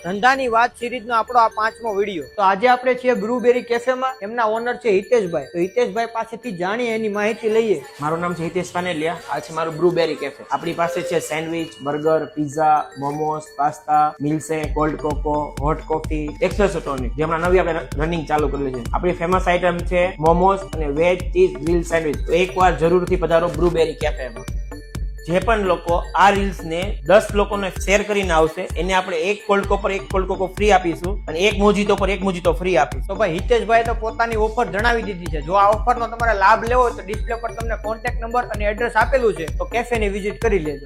ધંધાની વાત સિરીઝનો આપણો આ 5મો વિડીયો. તો આજે આપણે છીએ બ્લુબેરી કેફેમાં. એમના ઓનર છે હિતેશભાઈ. તો હિતેશભાઈ પાસેથી જાણીએ એની માહિતી લઈએ. મારું નામ છે હિતેશ પાનેલિયા. આ છે મારું બ્લુબેરી કેફે. આપણી પાસે છે sandwich, burger, pizza, momos, pasta, milkshake, cold cocoa, hot coffee, espresso tonic, જે હમણાં નવી આપણે રનિંગ ચાલુ કરેલી છે. આપણી ફેમસ આઈટમ છે મોમોસ અને વેજ ચીઝ ગ્રીલ સેન્ડવિચ. તો એકવાર જરૂરથી પધારો બ્લુબેરી કેફેમાં. જે પણ લોકો આ રીલ્સ ને 10 લોકોને શેર કરીને આવશે એને આપણે એક કોલ્ડ કોકો ફ્રી આપીશું અને એક મોજીતો પર એક મોજીતો ફ્રી આપીશું. તો ભાઈ હિતેશભાઈ તો પોતાની ઓફર જણાવી દીધી છે. જો આ ઓફરનો તમારે લાભ લેવો હોય તો ડિસ્પ્લે પર તમને કોન્ટેક્ટ નંબર અને એડ્રેસ આપેલું છે, તો કેફેની વિઝિટ કરી લેજો.